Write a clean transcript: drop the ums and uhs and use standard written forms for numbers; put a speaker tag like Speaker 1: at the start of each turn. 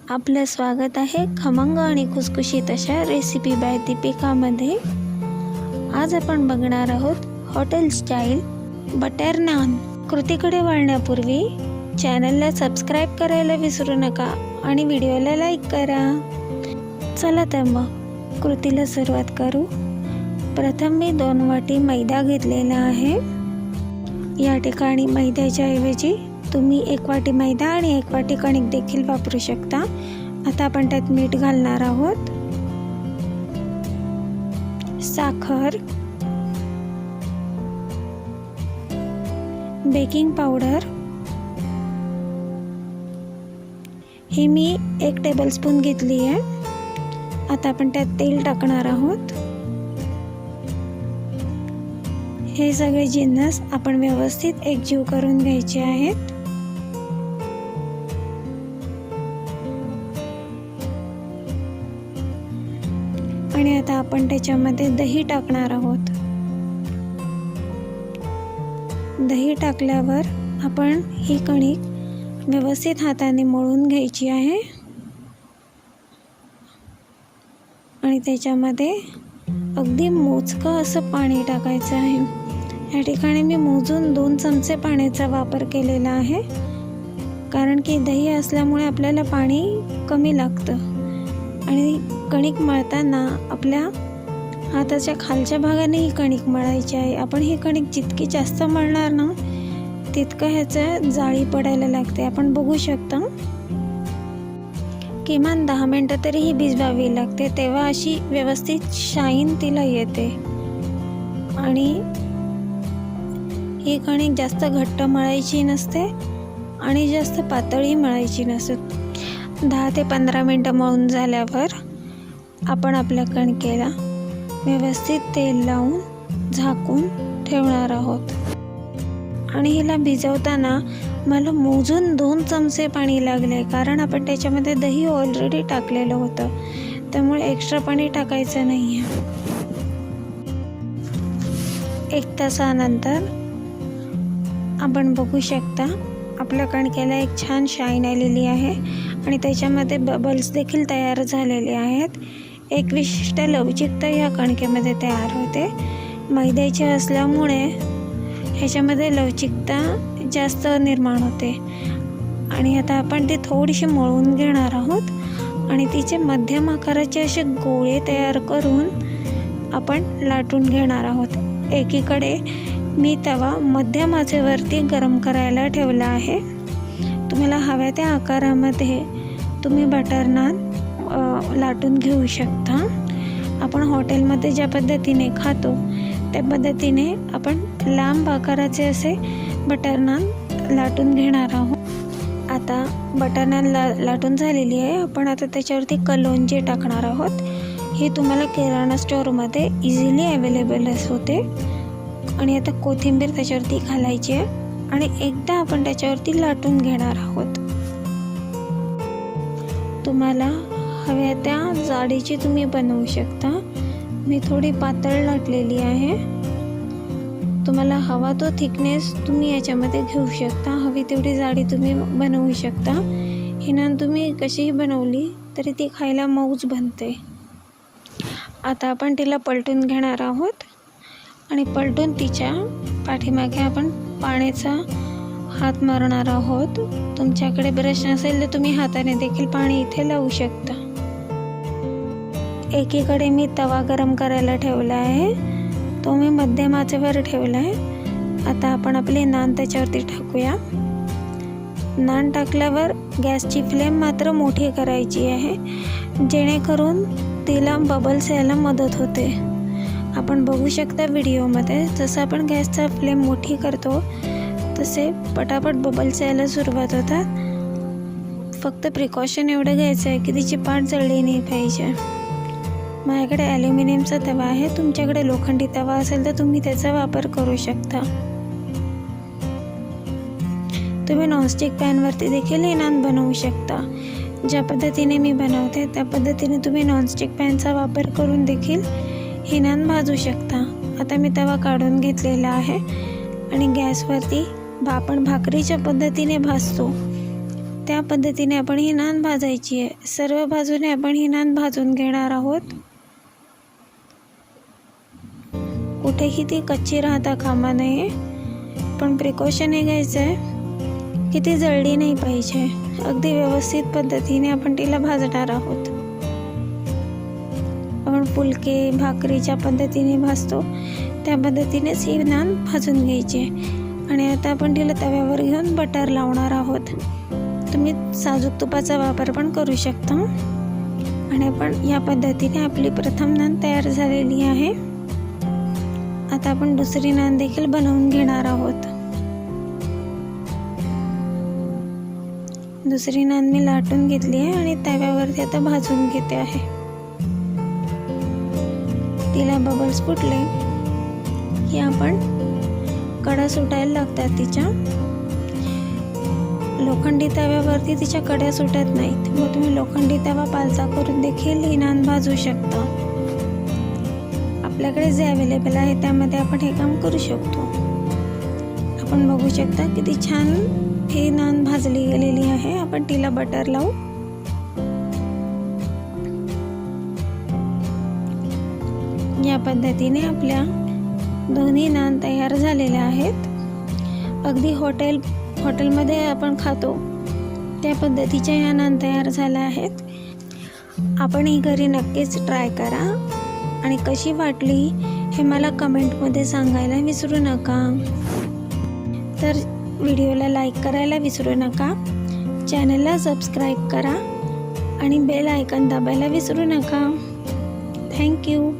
Speaker 1: आपलं स्वागत आहे खमंग आणि खुसखुशीत अशा रेसिपी बाय दीपिकामध्ये। आज आपण बघणार आहोत हॉटेल स्टाईल बटर नान। कृतीकडे वळण्यापूर्वी चॅनलला सबस्क्राईब करायला विसरू नका आणि व्हिडिओला लाईक करा। चला तर मग कृतीला सुरुवात करू। प्रथम मी 2 वाटी मैदा घेतलेला आहे। या ठिकाणी मैद्याच्या ऐवजी तुम्ही 1 वाटी मैदा आणि 1 वाटी कणिक देखील वापरू शकता। आता आपण त्यात मीठ घालणार आहोत, साखर, बेकिंग पावडर हे मी 1 टेबलस्पून घेतली आहे। आता आपण त्यात तेल टाकणार आहोत। हे सगळे जिन्नस आपण व्यवस्थित एकजीव करून घ्यायचे आहेत। आणि आता आपण त्याच्यामध्ये दही टाकणार आहोत। दही टाकल्यावर आपण ही कणिक व्यवस्थित हाताने मळून घ्यायची आहे आणि त्याच्यामध्ये अगदी मोजकं असं पाणी टाकायचं आहे। या ठिकाणी मी मोजून 2 चमचे पाण्याचा वापर केलेला आहे, कारण की दही असल्यामुळे आपल्याला पाणी कमी लागतं आणि कणिक मळताना आपल्या हाताच्या खालच्या भागाने ही कणिक मळायची आहे। आपण ही कणिक जितकी जास्त मळणार ना तितकं ह्याचं जाळी पडायला लागते। आपण बघू शकता किमान 10 मिनिटं तरी ही भिजवावी लागते, तेव्हा अशी व्यवस्थित शाईन तिला येते। आणि ही कणिक जास्त घट्ट मळायची नसते आणि जास्त पातळी मळायची नसते। 10 ते 15 मिनिटं मळून झाल्यावर आपण आपल्या कणकेला व्यवस्थित तेल लावून झाकून ठेवणार आहोत। आणि हिला भिजवताना मला मोजून 2 चमचे पाणी लागले, कारण आपण त्याच्यामध्ये दही ऑलरेडी टाकलेलं होतं, त्यामुळे एक्स्ट्रा पाणी टाकायचं नाही आहे। 1 तासानंतर आपण बघू शकता आपल्या कणकेला एक छान शाईन आलेली आहे आणि त्याच्यामध्ये बबल्स देखील तयार झालेले आहेत। एक विशिष्ट लवचिकता या कणकेमध्ये तयार होते। मैद्याचे असल्यामुळे ह्याच्यामध्ये लवचिकता जास्त निर्माण होते। आणि आता आपण ती थोडीशी मळून घेणार आहोत आणि तिचे मध्यम आकाराचे असे गोळे तयार करून आपण लाटून घेणार आहोत। एकीकडे मी तवा मध्यम आचेवरती गरम करायला ठेवला आहे। तुम्हाला हव्या त्या आकारामध्ये तुम्ही बटर नान लाटून घेऊ शकता। आपण हॉटेलमध्ये ज्या पद्धतीने खातो त्या पद्धतीने आपण लांब आकाराचे असे बटर नान लाटून घेणार आहोत। आता बटर नान लाटून झालेली आहे। आपण आता त्याच्यावरती कलोंजी टाकणार आहोत। हे तुम्हाला किराणा स्टोअरमध्ये इझिली अवेलेबल होते। आणि आता कोथिंबीर त्याच्यावरती घालायची आहे आणि एकदा आपण त्याच्यावरती लाटून घेणार आहोत। तुम्हाला हव्या त्या जाडीची तुम्ही बनवू शकता। मी थोडी पातळ लाटलेली आहे। तुम्हाला हवा तो थिकनेस तुम्ही याच्यामध्ये घेऊ शकता, हवी तेवढी जाडी तुम्ही बनवू शकता। ही नान तुम्ही कशीही बनवली तरी ती खायला मऊच बनते। आता आपण तिला पलटून घेणार आहोत आणि पलटून तिच्या पाठीमागे आपण पाण्याचा हात मारणार आहोत। तुमच्याकडे ब्रश नसेल तर तुम्ही हाताने देखील पाणी इथे लावू शकता। एकीकडे मी तवा गरम करायला ठेवला आहे, तो मी मध्यम आचेवर ठेवला आहे। आता आपण आपले नान त्याच्यावरती टाकूया। नान टाकल्यावर गॅसची फ्लेम मात्र मोठी करायची आहे, जेणेकरून तिला बबल्स यायला मदत होते। आपण बघू शकता व्हिडिओमध्ये जसं आपण गॅसचा फ्लेम मोठी करतो तसे पटापट बबल्स यायला सुरुवात होतात। फक्त प्रिकॉशन एवढं घ्यायचं आहे की तिची पाठ जळली नाही पाहिजे। माझ्याकडे ॲल्युमिनियमचा तवा आहे, तुमच्याकडे लोखंडी तवा असेल तर तुम्ही त्याचा वापर करू शकता। तुम्ही नॉनस्टिक पॅनवरती देखील हे नान बनवू शकता। ज्या पद्धतीने मी बनवते त्या पद्धतीने तुम्ही नॉनस्टिक पॅनचा वापर करून देखील हे नान भाजू शकता। आता मी तवा काढून घेतलेला आहे आणि गॅसवरती आपण भाकरीच्या पद्धतीने भाजतो त्या पद्धतीने आपण ही नान भाजायची आहे. सर्व बाजूने आपण ही नान भाजून घेणार आहोत. कुठेही ती कच्ची राहता कामा नये. पण प्रिकॉशन हे घ्यायचं आहे की ती जळली नाही पाहिजे. अगदी व्यवस्थित पद्धतीने आपण तिला भाजणार आहोत. आपण फुलके भाकरीच्या पद्धतीने भाजतो त्या पद्धतीनेच ही नान भाजून घ्यायची आहे. आणि आता आपण तिला तव्यावर घेऊन बटर लावणार आहोत. तुम्ही साजूक तुपाचा वापर पण करू शकता. आणि आपण या पद्धतीने आपली प्रथम नान तयार झालेली आहे. आता आपण दुसरी नान देखील बनवून घेणार आहोत. दुसरी नान मी लाटून घेतली आहे आणि तव्यावरती आता भाजून घेते आहे. तिला बबल्स फुटले की आपण कडा सुटायला लागतात तिच्या. लोखंडी तव्यावरती तिच्या कडा सुटत नाहीत. मग तुम्ही लोखंडी तवा पालथा करून देखील ही नान भाजू शकता. आपल्याकडे जे अवेलेबल आहे त्यामध्ये आपण हे काम करू शकतो. आपण बघू शकता किती छान ही नान भाजली गेलेली आहे. आपण तिला बटर लावू. या पद्धतीने आपल्या दोन्ही नान तयार झालेल्या आहेत. अगदी हॉटेलमध्ये आपण खातो त्या पद्धतीच्या या नान तयार झाल्या आहेत. आपण ही घरी नक्कीच ट्राय करा आणि कशी वाटली हे मला कमेंटमध्ये सांगायला विसरू नका. तर व्हिडिओला लाईक करायला विसरू नका. चॅनलला सबस्क्राईब करा आणि बेल आयकॉन दाबायला विसरू नका. थँक्यू.